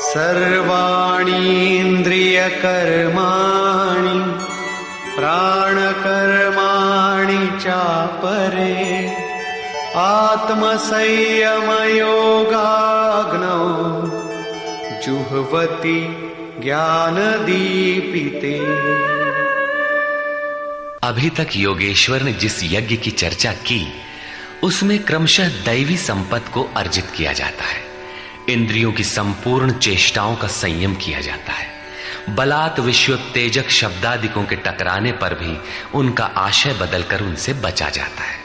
सर्वाणीन्द्रियकर्माणि प्राणकर्माणि चापरे आत्मसंयमयोगाग्नौ जुह्वति ज्ञानदीपिते। अभी तक योगेश्वर ने जिस यज्ञ की चर्चा की उसमें क्रमशः दैवी संपत्ति को अर्जित किया जाता है, इंद्रियों की संपूर्ण चेष्टाओं का संयम किया जाता है, बलात् विश्वोत्तेजक शब्दादिकों के टकराने पर भी उनका आशय बदलकर उनसे बचा जाता है।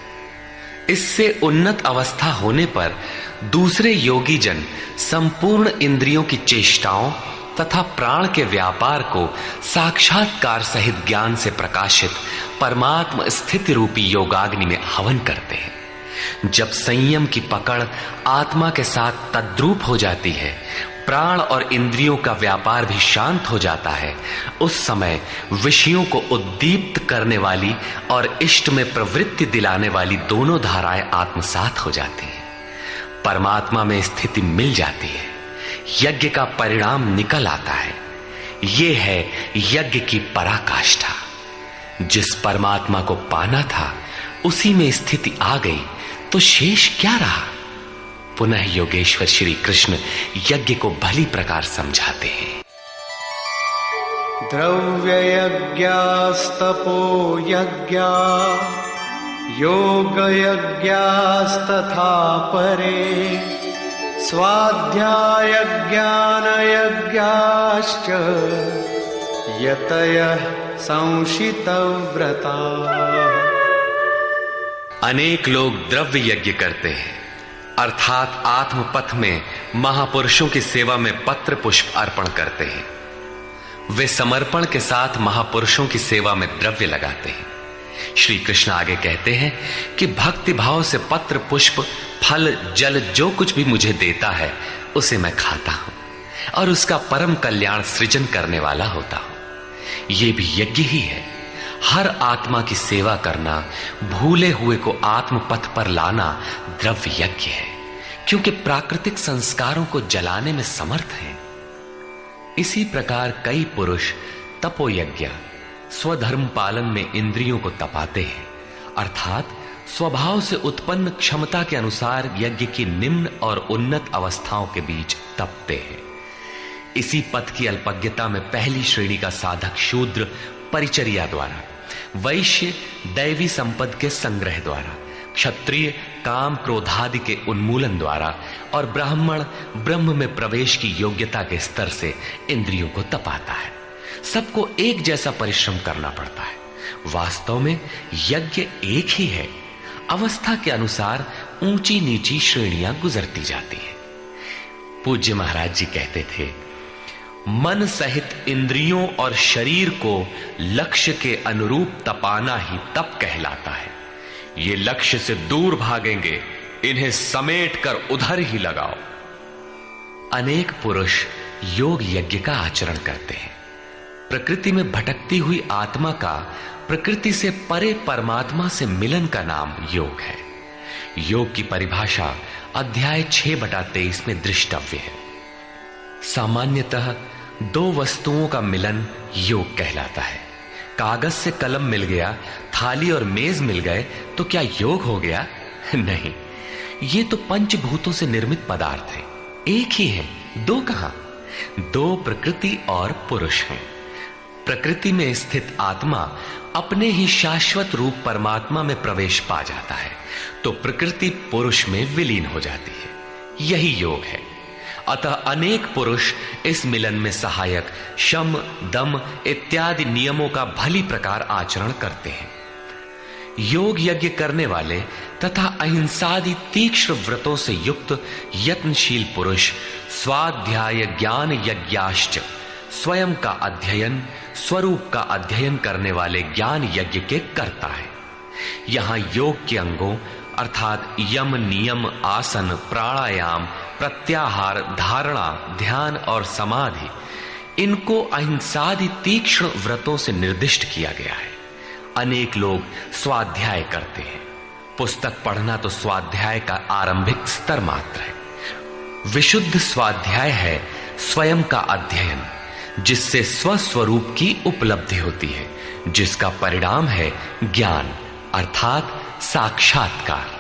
इससे उन्नत अवस्था होने पर दूसरे योगी जन संपूर्ण इंद्रियों की चेष्टाओं तथा प्राण के व्यापार को साक्षात्कार सहित ज्ञान से प्रकाशित परमात्म स्थिति रूपी योगाग्नि में हवन करते हैं। जब संयम की पकड़ आत्मा के साथ तद्रूप हो जाती है, प्राण और इंद्रियों का व्यापार भी शांत हो जाता है, उस समय विषयों को उद्दीप्त करने वाली और इष्ट में प्रवृत्ति दिलाने वाली दोनों धाराएं आत्मसात हो जाती हैं, परमात्मा में स्थिति मिल जाती है, यज्ञ का परिणाम निकल आता है। ये है यज्ञ की पराकाष्ठा। जिस परमात्मा को पाना था उसी में स्थिति आ गई तो शेष क्या रहा। पुनः योगेश्वर श्री कृष्ण यज्ञ को भली प्रकार समझाते हैं। द्रव्य यज्ञास्तपो यज्ञा योग यज्ञास्तथा परे स्वाध्याय ज्ञान यज्ञाश्च यतयः संशितव्रता। अनेक लोग द्रव्य यज्ञ करते हैं, अर्थात आत्मपथ में महापुरुषों की सेवा में पत्र पुष्प अर्पण करते हैं। वे समर्पण के साथ महापुरुषों की सेवा में द्रव्य लगाते हैं। श्री कृष्ण आगे कहते हैं कि भक्ति भाव से पत्र पुष्प फल जल जो कुछ भी मुझे देता है उसे मैं खाता हूं और उसका परम कल्याण सृजन करने वाला होता हूं। यह भी यज्ञ ही है। हर आत्मा की सेवा करना, भूले हुए को आत्म पथ पर लाना द्रव्य यज्ञ है, क्योंकि प्राकृतिक संस्कारों को जलाने में समर्थ हैं। इसी प्रकार कई पुरुष तपोयज्ञ स्वधर्म पालन में इंद्रियों को तपाते हैं, अर्थात स्वभाव से उत्पन्न क्षमता के अनुसार यज्ञ की निम्न और उन्नत अवस्थाओं के बीच तपते हैं। इसी पथ की अल्पज्ञता में पहली श्रेणी का साधक शूद्र परिचर्या द्वारा, वैश्य दैवी संपद के संग्रह द्वारा, क्षत्रिय काम क्रोधादि के उन्मूलन द्वारा और ब्राह्मण ब्रह्म में प्रवेश की योग्यता के स्तर से इंद्रियों को तपाता है। सबको एक जैसा परिश्रम करना पड़ता है। वास्तव में यज्ञ एक ही है, अवस्था के अनुसार ऊंची नीची श्रेणियां गुजरती जाती है। पूज्य महाराज जी कहते थे, मन सहित इंद्रियों और शरीर को लक्ष्य के अनुरूप तपाना ही तप कहलाता है। ये लक्ष्य से दूर भागेंगे, इन्हें समेट कर उधर ही लगाओ। अनेक पुरुष योग यज्ञ का आचरण करते हैं। प्रकृति में भटकती हुई आत्मा का प्रकृति से परे परमात्मा से मिलन का नाम योग है। योग की परिभाषा अध्याय 6/23 में दृष्टव्य है। सामान्यतः दो वस्तुओं का मिलन योग कहलाता है। कागज से कलम मिल गया, थाली और मेज मिल गए तो क्या योग हो गया? नहीं, ये तो पंचभूतों से निर्मित पदार्थ हैं, एक ही है, दो कहां? दो प्रकृति और पुरुष हैं। प्रकृति में स्थित आत्मा अपने ही शाश्वत रूप परमात्मा में प्रवेश पा जाता है तो प्रकृति पुरुष में विलीन हो जाती है। यही योग है। अतः अनेक पुरुष इस मिलन में सहायक शम दम इत्यादि नियमों का भली प्रकार आचरण करते हैं। योग यज्ञ करने वाले तथा अहिंसादि तीक्ष्ण व्रतों से युक्त यत्नशील पुरुष स्वाध्याय ज्ञान यज्ञाश्च स्वयं का अध्ययन, स्वरूप का अध्ययन करने वाले ज्ञान यज्ञ के करता है। यहां योग के अंगों अर्थात यम नियम आसन प्राणायाम प्रत्याहार धारणा ध्यान और समाधि, इनको अहिंसादि तीक्ष्ण व्रतों से निर्दिष्ट किया गया है। अनेक लोग स्वाध्याय करते हैं। पुस्तक पढ़ना तो स्वाध्याय का आरंभिक स्तर मात्र है। विशुद्ध स्वाध्याय है स्वयं का अध्ययन, जिससे स्वस्वरूप की उपलब्धि होती है, जिसका परिणाम है ज्ञान अर्थात साक्षात्कार।